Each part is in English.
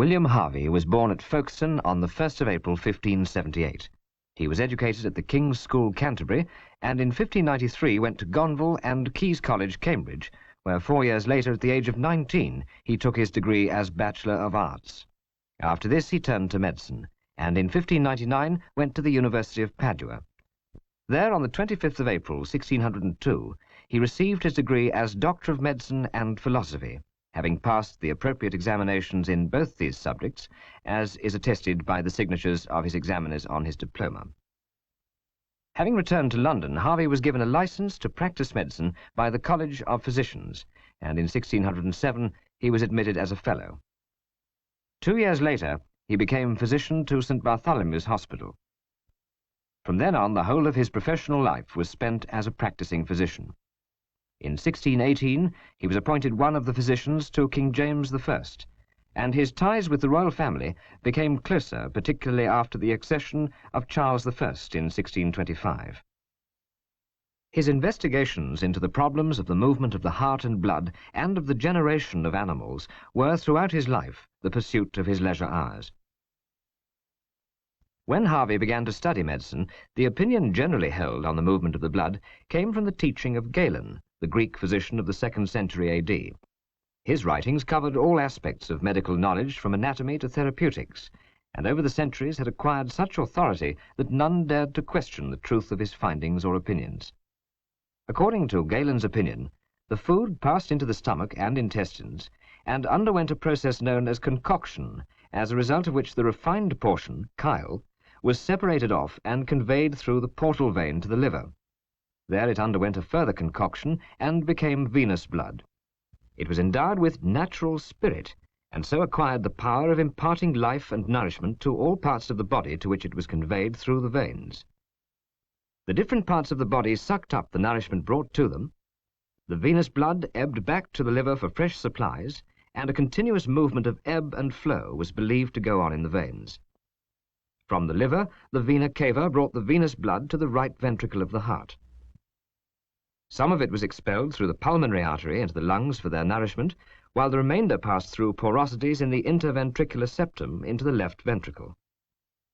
William Harvey was born at Folkestone on the 1st of April 1578. He was educated at the King's School, Canterbury, and in 1593 went to Gonville and Caius College, Cambridge, where 4 years later, at the age of 19, he took his degree as Bachelor of Arts. After this, he turned to medicine, and in 1599 went to the University of Padua. There, on the 25th of April, 1602, he received his degree as Doctor of Medicine and Philosophy, having passed the appropriate examinations in both these subjects, as is attested by the signatures of his examiners on his diploma. Having returned to London, Harvey was given a license to practice medicine by the College of Physicians, and in 1607 he was admitted as a fellow. 2 years later, he became physician to St. Bartholomew's Hospital. From then on, the whole of his professional life was spent as a practicing physician. In 1618, he was appointed one of the physicians to King James I, and his ties with the royal family became closer, particularly after the accession of Charles I in 1625. His investigations into the problems of the movement of the heart and blood and of the generation of animals were, throughout his life, the pursuit of his leisure hours. When Harvey began to study medicine, the opinion generally held on the movement of the blood came from the teaching of Galen, the Greek physician of the 2nd century AD. His writings covered all aspects of medical knowledge from anatomy to therapeutics, and over the centuries had acquired such authority that none dared to question the truth of his findings or opinions. According to Galen's opinion, the food passed into the stomach and intestines and underwent a process known as concoction, as a result of which the refined portion, chyle, was separated off and conveyed through the portal vein to the liver. There it underwent a further concoction and became venous blood. It was endowed with natural spirit, and so acquired the power of imparting life and nourishment to all parts of the body to which it was conveyed through the veins. The different parts of the body sucked up the nourishment brought to them. The venous blood ebbed back to the liver for fresh supplies, and a continuous movement of ebb and flow was believed to go on in the veins. From the liver, the vena cava brought the venous blood to the right ventricle of the heart. Some of it was expelled through the pulmonary artery into the lungs for their nourishment, while the remainder passed through porosities in the interventricular septum into the left ventricle.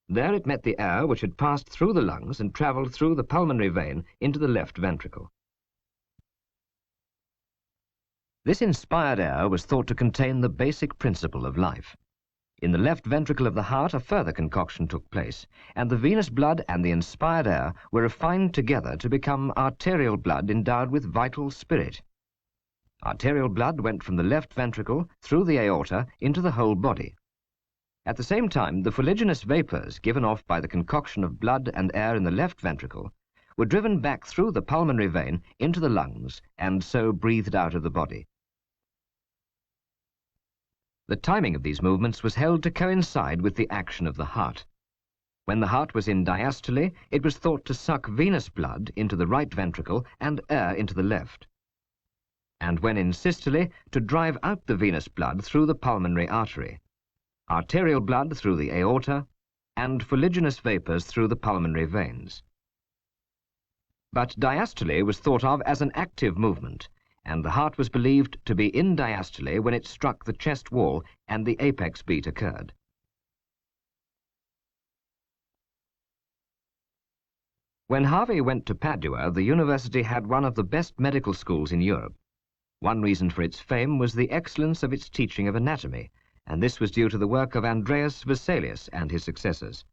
There it met the air which had passed through the lungs and travelled through the pulmonary vein into the left ventricle. This inspired air was thought to contain the basic principle of life. In the left ventricle of the heart, a further concoction took place, and the venous blood and the inspired air were refined together to become arterial blood endowed with vital spirit. Arterial blood went from the left ventricle through the aorta into the whole body. At the same time, the fuliginous vapours given off by the concoction of blood and air in the left ventricle were driven back through the pulmonary vein into the lungs and so breathed out of the body. The timing of these movements was held to coincide with the action of the heart. When the heart was in diastole, it was thought to suck venous blood into the right ventricle and air into the left, and when in systole, to drive out the venous blood through the pulmonary artery, arterial blood through the aorta, and fuliginous vapours through the pulmonary veins. But diastole was thought of as an active movement, and the heart was believed to be in diastole when it struck the chest wall and the apex beat occurred. When Harvey went to Padua, the university had one of the best medical schools in Europe. One reason for its fame was the excellence of its teaching of anatomy, and this was due to the work of Andreas Vesalius and his successors.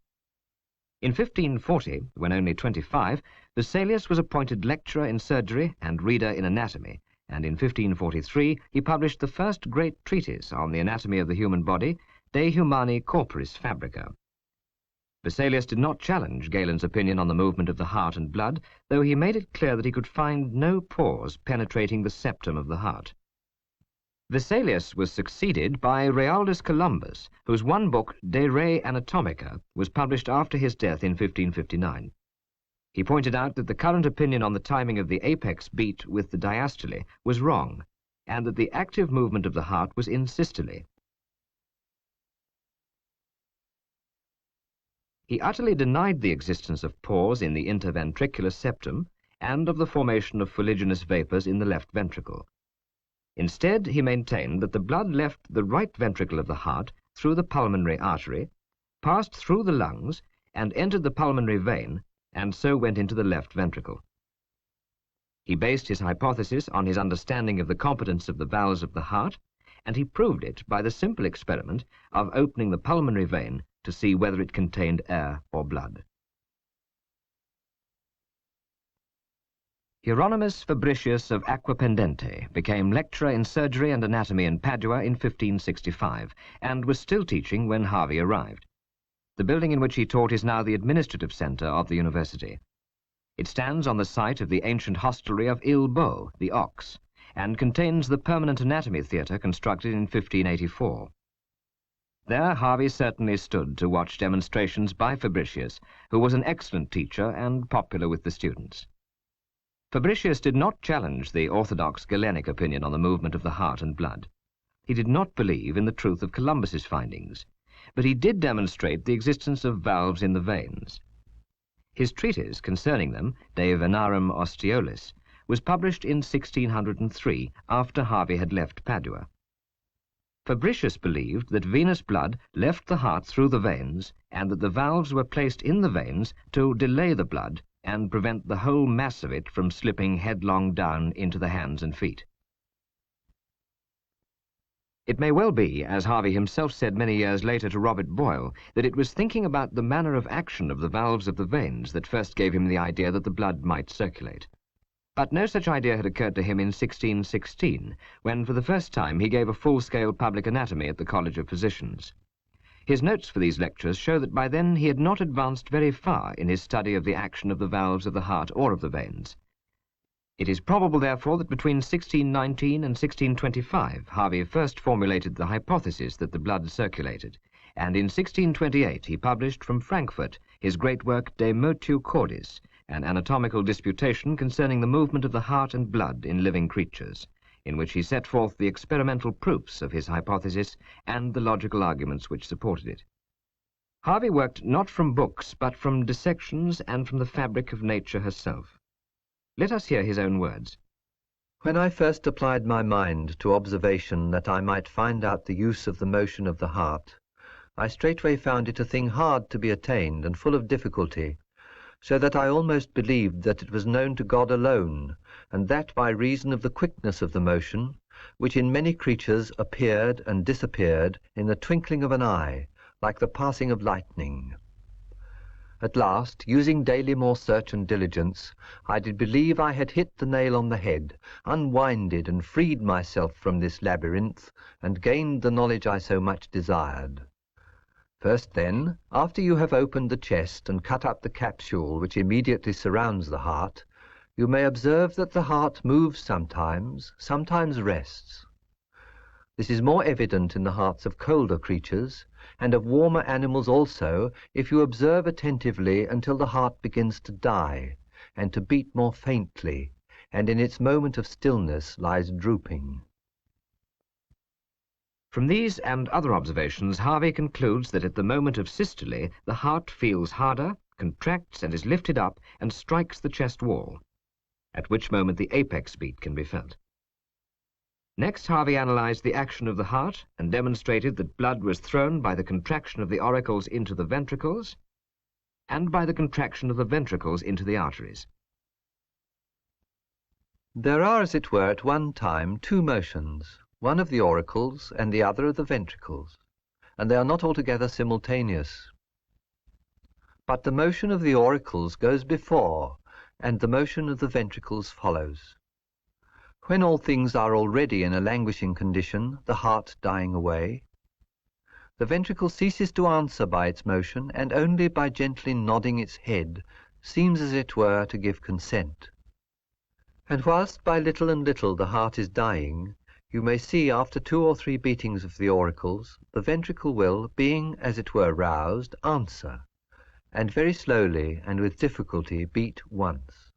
In 1540, when only 25, Vesalius was appointed lecturer in surgery and reader in anatomy, and in 1543 he published the first great treatise on the anatomy of the human body, De Humani Corporis Fabrica. Vesalius did not challenge Galen's opinion on the movement of the heart and blood, though he made it clear that he could find no pores penetrating the septum of the heart. Vesalius was succeeded by Realdus Columbus, whose one book, De Re Anatomica, was published after his death in 1559. He pointed out that the current opinion on the timing of the apex beat with the diastole was wrong, and that the active movement of the heart was in systole. He utterly denied the existence of pores in the interventricular septum and of the formation of fuliginous vapours in the left ventricle. Instead, he maintained that the blood left the right ventricle of the heart through the pulmonary artery, passed through the lungs, and entered the pulmonary vein, and so went into the left ventricle. He based his hypothesis on his understanding of the competence of the valves of the heart, and he proved it by the simple experiment of opening the pulmonary vein to see whether it contained air or blood. Hieronymus Fabricius of Aquapendente became lecturer in surgery and anatomy in Padua in 1565, and was still teaching when Harvey arrived. The building in which he taught is now the administrative centre of the university. It stands on the site of the ancient hostelry of Il Bo, the Ox, and contains the permanent anatomy theatre constructed in 1584. There Harvey certainly stood to watch demonstrations by Fabricius, who was an excellent teacher and popular with the students. Fabricius did not challenge the orthodox Galenic opinion on the movement of the heart and blood. He did not believe in the truth of Columbus's findings, but he did demonstrate the existence of valves in the veins. His treatise concerning them, De Venarum Osteolis, was published in 1603, after Harvey had left Padua. Fabricius believed that venous blood left the heart through the veins, and that the valves were placed in the veins to delay the blood and prevent the whole mass of it from slipping headlong down into the hands and feet. It may well be, as Harvey himself said many years later to Robert Boyle, that it was thinking about the manner of action of the valves of the veins that first gave him the idea that the blood might circulate. But no such idea had occurred to him in 1616, when for the first time he gave a full-scale public anatomy at the College of Physicians. His notes for these lectures show that by then he had not advanced very far in his study of the action of the valves of the heart or of the veins. It is probable, therefore, that between 1619 and 1625 Harvey first formulated the hypothesis that the blood circulated, and in 1628 he published from Frankfurt his great work De Motu Cordis, an anatomical disputation concerning the movement of the heart and blood in living creatures, in which he set forth the experimental proofs of his hypothesis and the logical arguments which supported it. Harvey worked not from books, but from dissections and from the fabric of nature herself. Let us hear his own words. When I first applied my mind to observation that I might find out the use of the motion of the heart, I straightway found it a thing hard to be attained and full of difficulty, so that I almost believed that it was known to God alone, and that by reason of the quickness of the motion, which in many creatures appeared and disappeared in the twinkling of an eye, like the passing of lightning. At last, using daily more search and diligence, I did believe I had hit the nail on the head, unwinded and freed myself from this labyrinth, and gained the knowledge I so much desired. First then, after you have opened the chest and cut up the capsule which immediately surrounds the heart, you may observe that the heart moves sometimes, sometimes rests. This is more evident in the hearts of colder creatures, and of warmer animals also, if you observe attentively until the heart begins to die, and to beat more faintly, and in its moment of stillness lies drooping. From these and other observations, Harvey concludes that at the moment of systole, the heart feels harder, contracts and is lifted up and strikes the chest wall, at which moment the apex beat can be felt. Next, Harvey analyzed the action of the heart and demonstrated that blood was thrown by the contraction of the auricles into the ventricles and by the contraction of the ventricles into the arteries. There are, as it were, at one time two motions, one of the auricles and the other of the ventricles, and they are not altogether simultaneous. But the motion of the auricles goes before, and the motion of the ventricles follows. When all things are already in a languishing condition, the heart dying away, the ventricle ceases to answer by its motion, and only by gently nodding its head seems, as it were, to give consent. And whilst by little and little the heart is dying, you may see after 2 or 3 beatings of the auricles, the ventricle will, being, as it were, roused, answer, and very slowly and with difficulty beat once.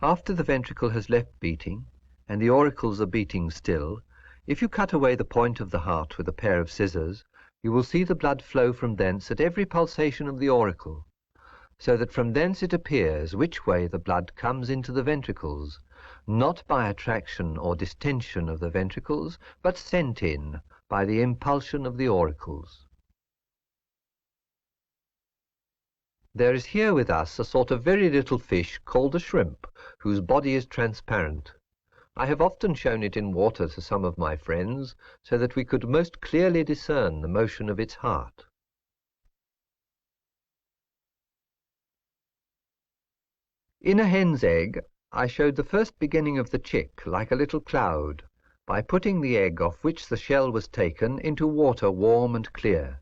After the ventricle has left beating, and the auricles are beating still, if you cut away the point of the heart with a pair of scissors, you will see the blood flow from thence at every pulsation of the auricle, so that from thence it appears which way the blood comes into the ventricles, not by attraction or distension of the ventricles, but sent in by the impulsion of the auricles. There is here with us a sort of very little fish called a shrimp, whose body is transparent. I have often shown it in water to some of my friends, so that we could most clearly discern the motion of its heart. In a hen's egg, I showed the first beginning of the chick, like a little cloud, by putting the egg off which the shell was taken into water warm and clear.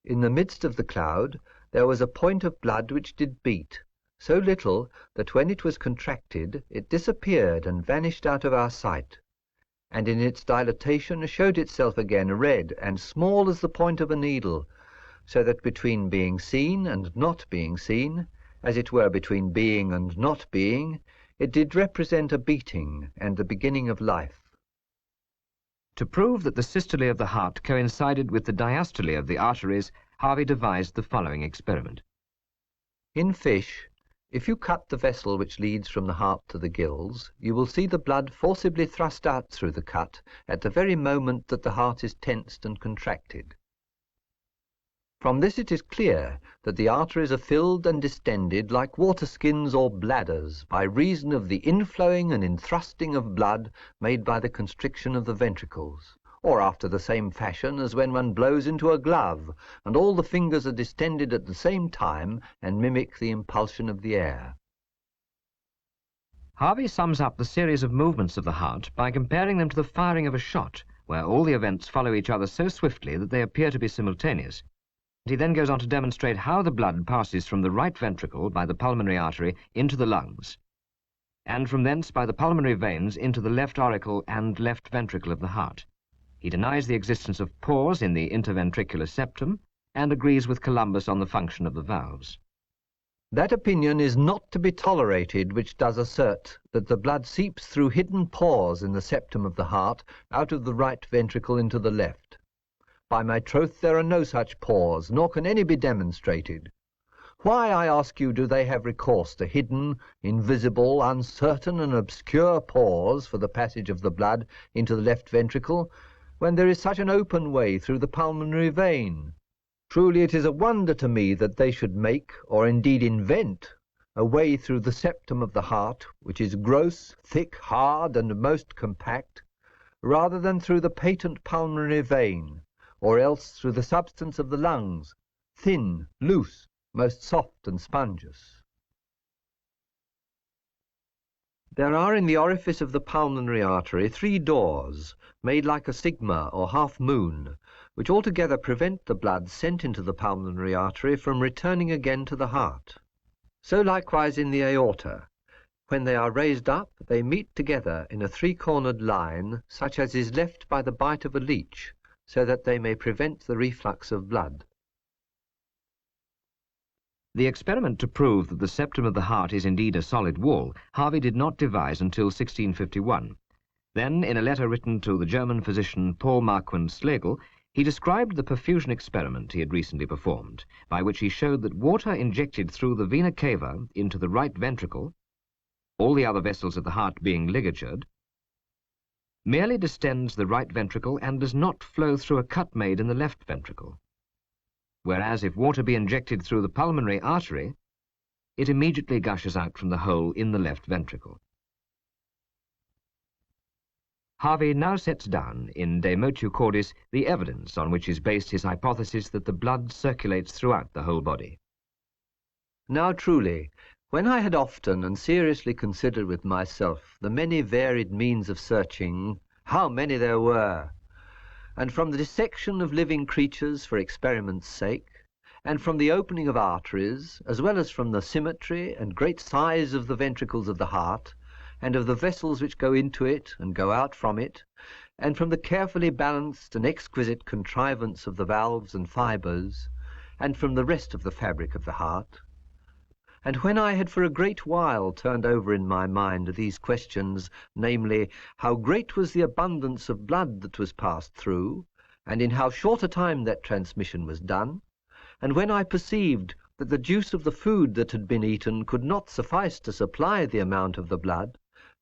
In the midst of the cloud there was a point of blood which did beat, so little that when it was contracted it disappeared and vanished out of our sight, and in its dilatation showed itself again red and small as the point of a needle, so that between being seen and not being seen, as it were between being and not being, it did represent a beating and the beginning of life. To prove that the systole of the heart coincided with the diastole of the arteries, Harvey devised the following experiment. In fish, if you cut the vessel which leads from the heart to the gills, you will see the blood forcibly thrust out through the cut at the very moment that the heart is tensed and contracted. From this it is clear that the arteries are filled and distended like water-skins or bladders by reason of the inflowing and inthrusting of blood made by the constriction of the ventricles, or after the same fashion as when one blows into a glove, and all the fingers are distended at the same time and mimic the impulsion of the air. Harvey sums up the series of movements of the heart by comparing them to the firing of a shot, where all the events follow each other so swiftly that they appear to be simultaneous. He then goes on to demonstrate how the blood passes from the right ventricle by the pulmonary artery into the lungs, and from thence by the pulmonary veins into the left auricle and left ventricle of the heart. He denies the existence of pores in the interventricular septum and agrees with Columbus on the function of the valves. That opinion is not to be tolerated which does assert that the blood seeps through hidden pores in the septum of the heart out of the right ventricle into the left. By my troth, there are no such pores, nor can any be demonstrated. Why, I ask you, do they have recourse to hidden, invisible, uncertain, and obscure pores for the passage of the blood into the left ventricle, when there is such an open way through the pulmonary vein? Truly it is a wonder to me that they should make, or indeed invent, a way through the septum of the heart, which is gross, thick, hard, and most compact, rather than through the patent pulmonary vein, or else through the substance of the lungs, thin, loose, most soft and spongeous. There are in the orifice of the pulmonary artery 3 doors, made like a sigma or half-moon, which altogether prevent the blood sent into the pulmonary artery from returning again to the heart. So likewise in the aorta. When they are raised up, they meet together in a 3-cornered line, such as is left by the bite of a leech, so that they may prevent the reflux of blood. The experiment to prove that the septum of the heart is indeed a solid wall, Harvey did not devise until 1651. Then, in a letter written to the German physician Paul Marquand Schlegel, he described the perfusion experiment he had recently performed, by which he showed that water injected through the vena cava into the right ventricle, all the other vessels of the heart being ligatured, merely distends the right ventricle and does not flow through a cut made in the left ventricle. Whereas if water be injected through the pulmonary artery, it immediately gushes out from the hole in the left ventricle. Harvey now sets down in De Motu Cordis the evidence on which is based his hypothesis that the blood circulates throughout the whole body. Now truly, when I had often and seriously considered with myself the many varied means of searching, how many there were, and from the dissection of living creatures for experiment's sake, and from the opening of arteries, as well as from the symmetry and great size of the ventricles of the heart, and of the vessels which go into it and go out from it, and from the carefully balanced and exquisite contrivance of the valves and fibres, and from the rest of the fabric of the heart, and when I had for a great while turned over in my mind these questions, namely, how great was the abundance of blood that was passed through, and in how short a time that transmission was done, and when I perceived that the juice of the food that had been eaten could not suffice to supply the amount of the blood,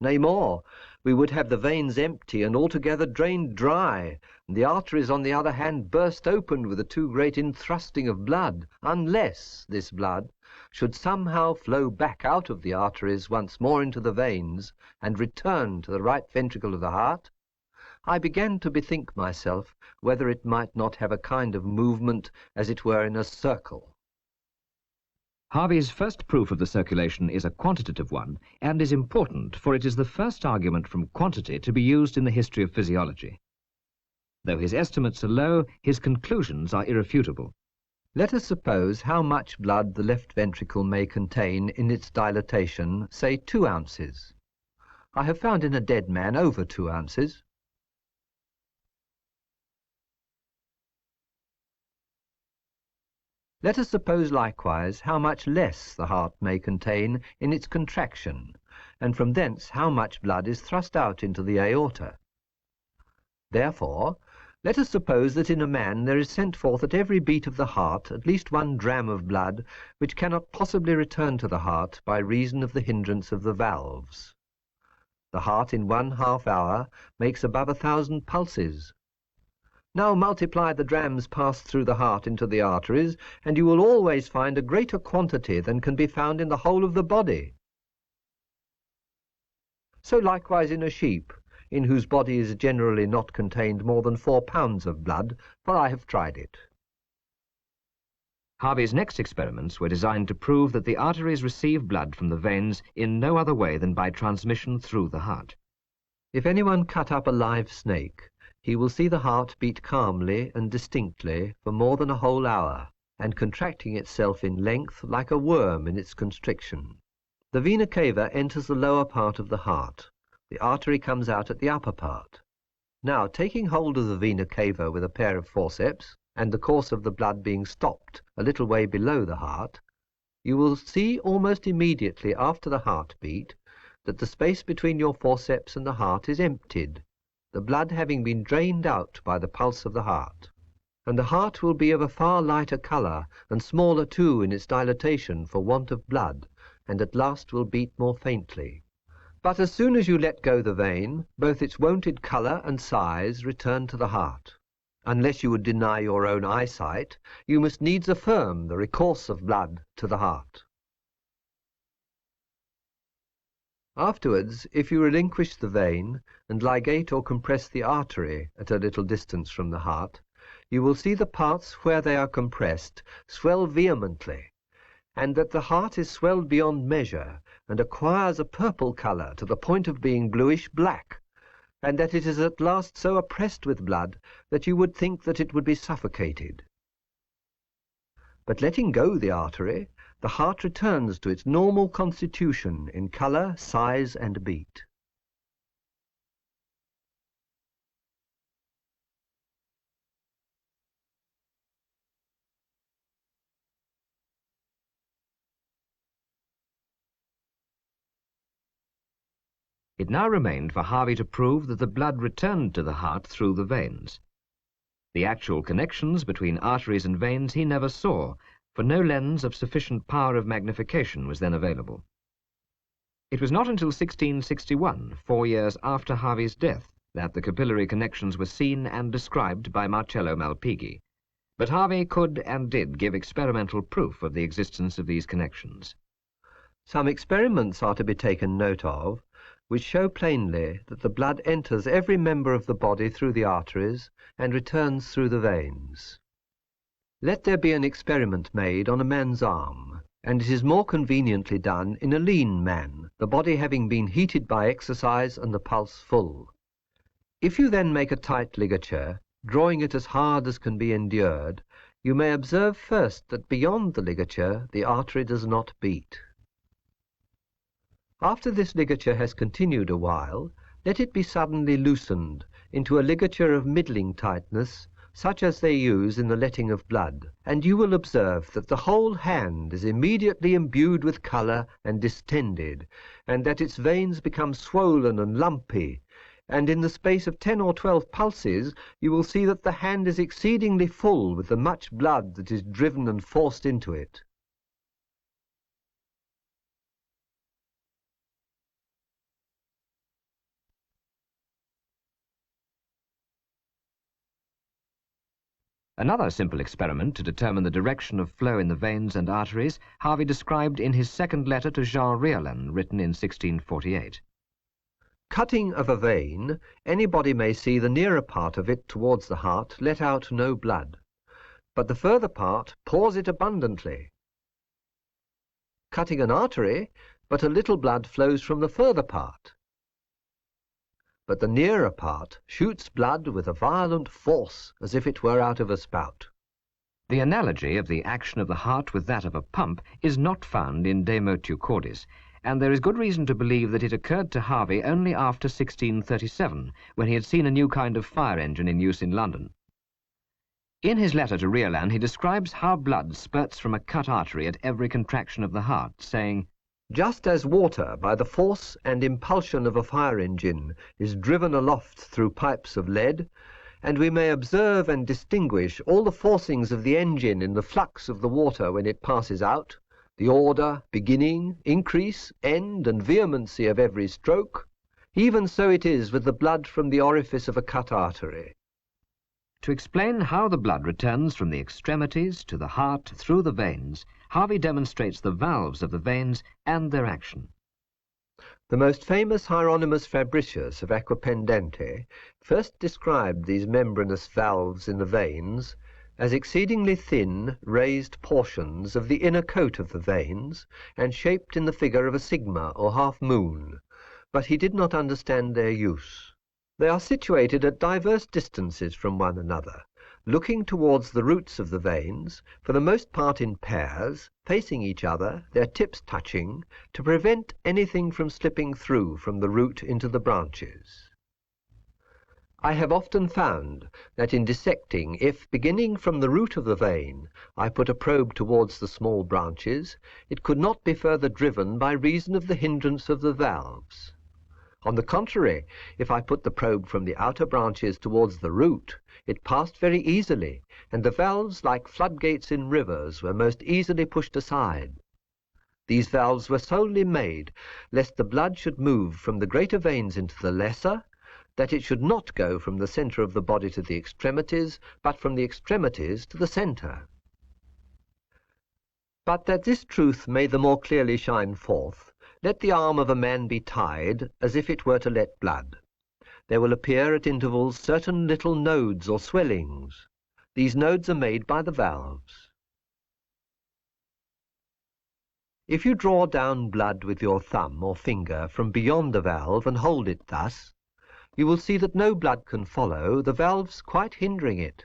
Nay more, we would have the veins empty and altogether drained dry, and the arteries on the other hand burst open with a too great inthrusting of blood, unless this blood should somehow flow back out of the arteries once more into the veins and return to the right ventricle of the heart. I began to bethink myself whether it might not have a kind of movement as it were in a circle. Harvey's first proof of the circulation is a quantitative one, and is important, for it is the first argument from quantity to be used in the history of physiology. Though his estimates are low, his conclusions are irrefutable. Let us suppose how much blood the left ventricle may contain in its dilatation, say 2 ounces. I have found in a dead man over 2 ounces. Let us suppose likewise how much less the heart may contain in its contraction, and from thence how much blood is thrust out into the aorta. Therefore, let us suppose that in a man there is sent forth at every beat of the heart at least 1 dram of blood, which cannot possibly return to the heart by reason of the hindrance of the valves. The heart in 1/2 hour makes above 1,000 pulses. Now multiply the drams passed through the heart into the arteries, and you will always find a greater quantity than can be found in the whole of the body. So likewise in a sheep, in whose body is generally not contained more than 4 pounds of blood, for I have tried it. Harvey's next experiments were designed to prove that the arteries receive blood from the veins in no other way than by transmission through the heart. If anyone cut up a live snake, he will see the heart beat calmly and distinctly for more than a whole hour, and contracting itself in length like a worm in its constriction. The vena cava enters the lower part of the heart. The artery comes out at the upper part. Now, taking hold of the vena cava with a pair of forceps, and the course of the blood being stopped a little way below the heart, you will see almost immediately after the heartbeat that the space between your forceps and the heart is emptied, the blood having been drained out by the pulse of the heart. And the heart will be of a far lighter colour, and smaller too in its dilatation for want of blood, and at last will beat more faintly. But as soon as you let go the vein, both its wonted colour and size return to the heart. Unless you would deny your own eyesight, you must needs affirm the recourse of blood to the heart. Afterwards, if you relinquish the vein and ligate or compress the artery at a little distance from the heart, you will see the parts where they are compressed swell vehemently, and that the heart is swelled beyond measure and acquires a purple colour to the point of being bluish-black, and that it is at last so oppressed with blood that you would think that it would be suffocated. But letting go the artery, the heart returns to its normal constitution in colour, size, and beat. It now remained for Harvey to prove that the blood returned to the heart through the veins. The actual connections between arteries and veins he never saw, for no lens of sufficient power of magnification was then available. It was not until 1661, 4 years after Harvey's death, that the capillary connections were seen and described by Marcello Malpighi. But Harvey could and did give experimental proof of the existence of these connections. Some experiments are to be taken note of, which show plainly that the blood enters every member of the body through the arteries and returns through the veins. Let there be an experiment made on a man's arm, and it is more conveniently done in a lean man, the body having been heated by exercise and the pulse full. If you then make a tight ligature, drawing it as hard as can be endured, you may observe first that beyond the ligature the artery does not beat. After this ligature has continued a while, let it be suddenly loosened into a ligature of middling tightness, such as they use in the letting of blood, and you will observe that the whole hand is immediately imbued with colour and distended, and that its veins become swollen and lumpy, and in the space of 10 or 12 pulses you will see that the hand is exceedingly full with the much blood that is driven and forced into it. Another simple experiment to determine the direction of flow in the veins and arteries Harvey described in his second letter to Jean Riolan, written in 1648. Cutting of a vein, anybody may see the nearer part of it towards the heart let out no blood, but the further part pours it abundantly. Cutting an artery, but a little blood flows from the further part, but the nearer part shoots blood with a violent force as if it were out of a spout. The analogy of the action of the heart with that of a pump is not found in De Motu Cordis, and there is good reason to believe that it occurred to Harvey only after 1637, when he had seen a new kind of fire engine in use in London. In his letter to Riolan, he describes how blood spurts from a cut artery at every contraction of the heart, saying, "Just as water, by the force and impulsion of a fire engine, is driven aloft through pipes of lead, and we may observe and distinguish all the forcings of the engine in the flux of the water when it passes out, the order, beginning, increase, end, and vehemency of every stroke, even so it is with the blood from the orifice of a cut artery." To explain how the blood returns from the extremities to the heart through the veins, Harvey demonstrates the valves of the veins and their action. The most famous Hieronymus Fabricius of Aquapendente first described these membranous valves in the veins as exceedingly thin, raised portions of the inner coat of the veins, and shaped in the figure of a sigma or half-moon, but he did not understand their use. They are situated at diverse distances from one another, looking towards the roots of the veins, for the most part in pairs, facing each other, their tips touching, to prevent anything from slipping through from the root into the branches. I have often found that in dissecting, if, beginning from the root of the vein, I put a probe towards the small branches, it could not be further driven by reason of the hindrance of the valves. On the contrary, if I put the probe from the outer branches towards the root, it passed very easily, and the valves, like floodgates in rivers, were most easily pushed aside. These valves were solely made lest the blood should move from the greater veins into the lesser, that it should not go from the centre of the body to the extremities, but from the extremities to the centre. But that this truth may the more clearly shine forth, let the arm of a man be tied as if it were to let blood. There will appear at intervals certain little nodes or swellings. These nodes are made by the valves. If you draw down blood with your thumb or finger from beyond the valve and hold it thus, you will see that no blood can follow, the valves quite hindering it.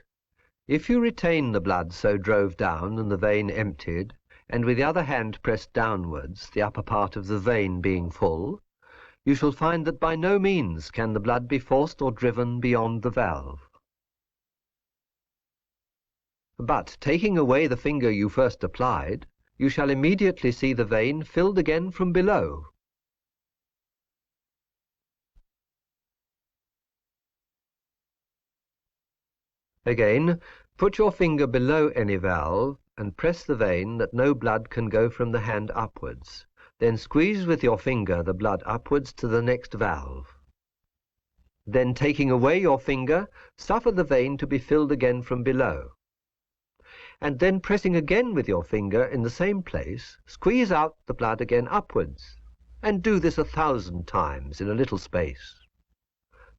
If you retain the blood so drove down and the vein emptied, and with the other hand pressed downwards, the upper part of the vein being full, you shall find that by no means can the blood be forced or driven beyond the valve. But taking away the finger you first applied, you shall immediately see the vein filled again from below. Again, put your finger below any valve and press the vein that no blood can go from the hand upwards. Then squeeze with your finger the blood upwards to the next valve. Then, taking away your finger, suffer the vein to be filled again from below. And then, pressing again with your finger in the same place, squeeze out the blood again upwards, and do this 1,000 times in a little space.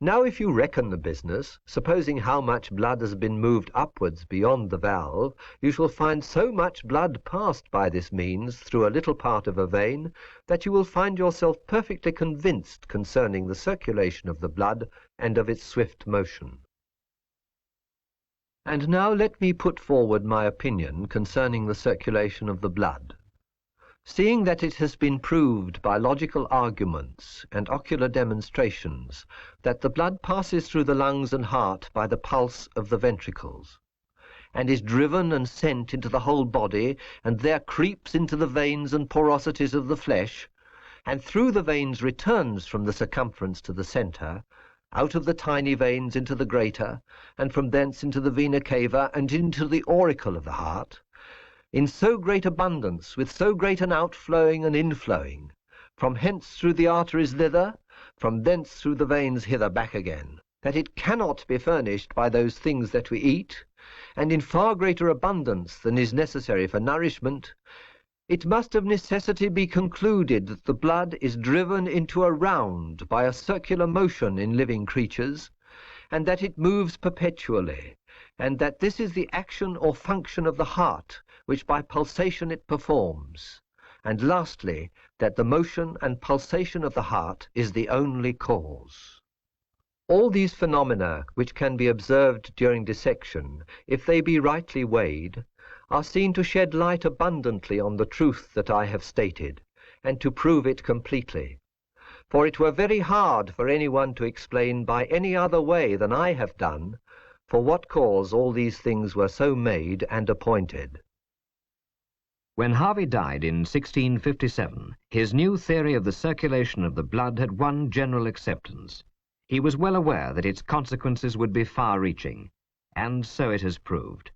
Now, if you reckon the business, supposing how much blood has been moved upwards beyond the valve, you shall find so much blood passed by this means through a little part of a vein, that you will find yourself perfectly convinced concerning the circulation of the blood and of its swift motion. And now let me put forward my opinion concerning the circulation of the blood. Seeing that it has been proved by logical arguments and ocular demonstrations that the blood passes through the lungs and heart by the pulse of the ventricles, and is driven and sent into the whole body, and there creeps into the veins and porosities of the flesh, and through the veins returns from the circumference to the centre, out of the tiny veins into the greater, and from thence into the vena cava and into the auricle of the heart, in so great abundance, with so great an outflowing and inflowing, from hence through the arteries thither, from thence through the veins hither back again, that it cannot be furnished by those things that we eat, and in far greater abundance than is necessary for nourishment, it must of necessity be concluded that the blood is driven into a round by a circular motion in living creatures, and that it moves perpetually, and that this is the action or function of the heart, which by pulsation it performs, and lastly, that the motion and pulsation of the heart is the only cause. All these phenomena, which can be observed during dissection, if they be rightly weighed, are seen to shed light abundantly on the truth that I have stated, and to prove it completely. For it were very hard for anyone to explain by any other way than I have done, for what cause all these things were so made and appointed. When Harvey died in 1657, his new theory of the circulation of the blood had won general acceptance. He was well aware that its consequences would be far-reaching, and so it has proved.